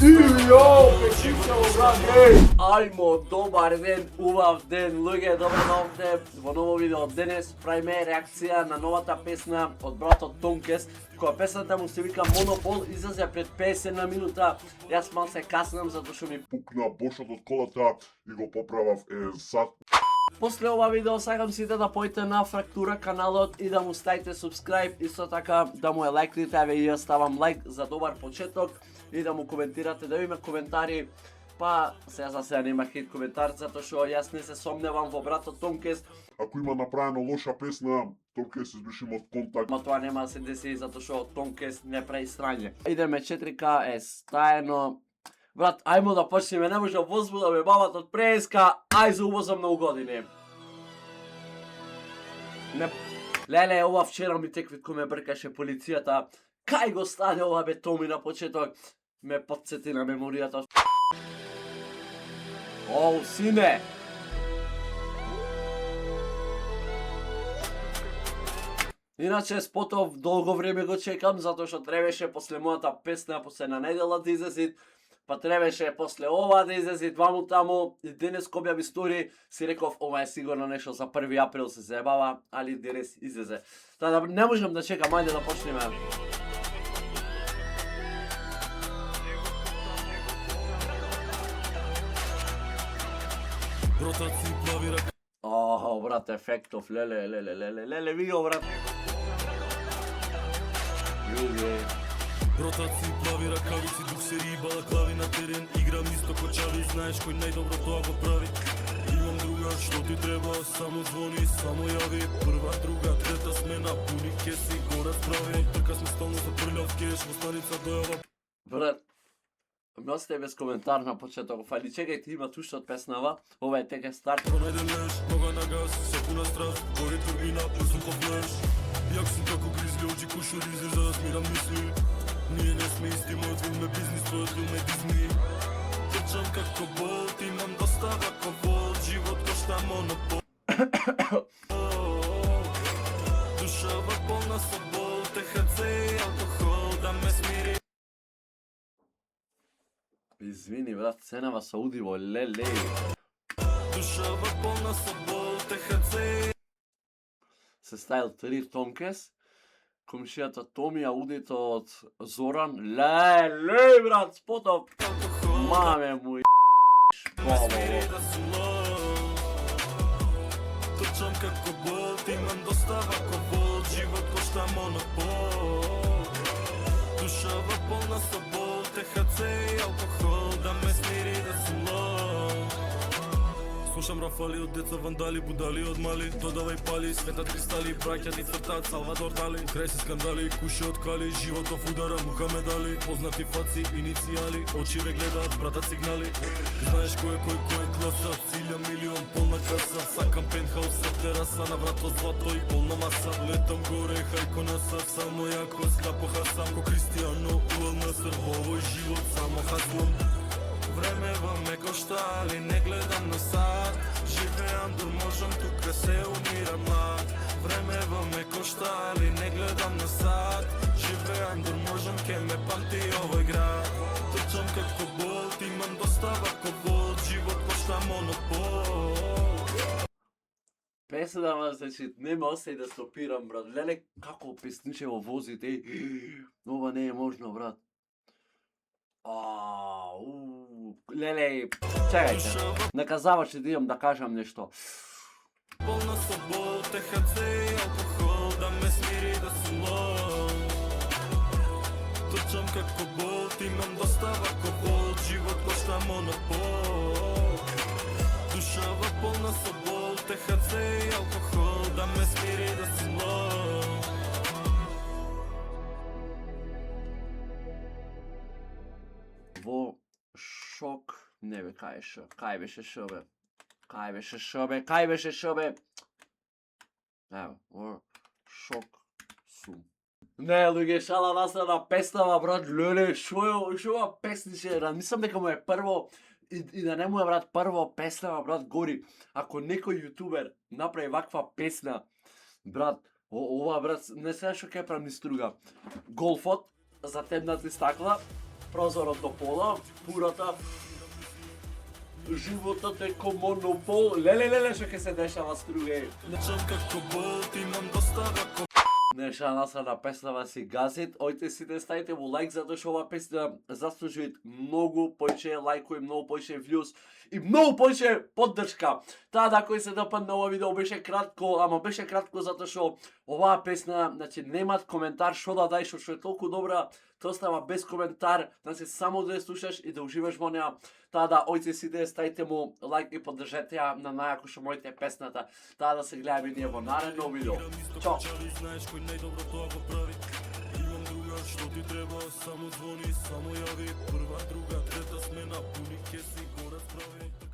Йоу, печица, брате! Ајмо, добар ден, убав ден, луѓе, добро дојдовте во ново видео. Денес правиме реакција на новата песна од братот Томкес, која песната му се вика Монопол, излезе пред 50 минута. Јас мал се каснам затоа што ми пукна бошот од колата и го поправав сад. После ова видео сакам сите да појдете на Фрактура каналот и да му ставите subscribe, исто така да му лајкнете, еве и јас ставам лајк за добар почеток и да му коментирате, да има коментари. Па сега за сега нема хит коментар затоа што јас не се сомневам во братот Томкес. Ако има направено лоша песна, Томкес избришим од контакт. Ма тоа нема да се деси затоа што Томкес не прави срање. Идеме 4К стаено. Брат, ајмо да почнеме, не може возбудаме бабата од преска, ај за убо за многу години. Леле, ова вчера ми теквит кој ме бркаше полицијата. Кај го стане ова бе Томи на почеток? Ме потсети на меморијата. Оу, сине! Иначе спотов долго време го чекам, затоа што требаше после мојата песна, после на недела да излези, па требаше после ова да излези, дваму таму, и денес ко објави стори, си реков, ова е сигурно нешто за 1 април се заебава, али денес излезе. Та да не можам да чекам, ајде да почнеме. О, брат, ефектов, леле, ви го, брат. Ротации, плави ракавици, буксери и балаклави на терен. Играм исто ко Чави, знаеш кој најдобро тоа го прави. Имам друга, што ти треба, само звони, само јави. Прва, друга, трета смена, пуни кеси, горат справи. Трка сме стално за прљав кеш, во станица дојава. Брат, ме без коментар на почеток, фали чекајте, има тушта од песнава, ова е тека старт. Пронајден леш, нога на газ, секуна страст, гори турбина, пусунко флеш. Јак сум како гризли, оджи кушуризи, за да смирам мисли. Ние не сме исти, мојот филм е бизнис, твојот филм е Дизни. Трчам како Болт, имам доста вако Болт, живот кошта монопол. Душава полна со бол, ТХЦ и алкохол, да ме смири. Извини, брат, ценава се удиво, леле. Душава полна со бол, ТХЦ. Се стајал 3 Томкес. Комшијата Томи, аудито од Зоран. Леле, брат, спотов. Маме му и шпало. Трчам како Болт, имам доста вако Болт, живот кошта монопол. Душава полна со бол, ТХЦ и алкохол, да ме смири да сум лов. Слушам рафали од деца, вандали, будали од мали. Додавај пали, светат кристали, браќа ни цртаат Салвадор Дали. Крај се скандали, куше од кали, животов удара, мука медали. Познати фаци, иницијали, очи ве гледаат, братат сигнали. Знаеш кој е класа, cilja милион, полна каса. Сакам пентхаус со тераса, на врато злато и полна маса. Летам горе, хајко насав, само јако скапо хасам. Ко Кристијано, улал наср, во овој живот само хаслам. Времево ме кошта, али не гледам на сад. Живеам дур можам, тука се умирам млад. Времево ме кошта, али не гледам на сад. Живеам дур можам, ке ме памти овој град. Трчам како Болт, имам доста вако Болт, живот кошта монопол. Песнава, значи, нема осеј да стопирам, брат. Леле, како песничево возите. Ова не е можно, брат. Леле, чекајте, наказаваше да имам да кажам нешто. Полна со бол, ТХЦ и алкохол, да ме смири да сум лов. Трчам како Болт, имам доста вако Болт, живот кошта монопол. Душава полна со бол, ТХЦ и алкохол, да ме смири да сум лов. Во шок, не бе, кај беше шо бе? Ево, во шок сум. Не, луѓе, шала настрана песнава, брат, леле, шо ова песниче, мислам дека му е прво, и да не му е, брат, прво песнава, брат, гори. Ако некој јутубер направи ваква песна, брат, ова, брат, не се што ќе правам ни струга. Голфот, затемнати стакла, прозорот до пола, пурата, животот е ко монопол, леле, што ќе се дешава струге. Нечам како болт, имам доста вако. Не шанса на песнава си газит, ојте сите ставите му лайк затоа што ова песна заслужува многу повеќе лајкови, многу повеќе views и многу повеќе поддршка. Таа да кој се допадна ова видео беше кратко, ама беше кратко затоа што оваа песна, значи немат коментар што да дај, што е толку добра, тоа става без коментар, значи само да ја слушаш и да уживаш во неа. Таа да ојте сите ставите му лайк и поддржете ја на најако што моите песната. Таа да се гледаме ние во наредно видео. Чао! Знаеш кој најдобро тоа го прави. Имам друга што ти треба, само звони, само јави. Прва, друга, трета смена, пуни ке си го расправи.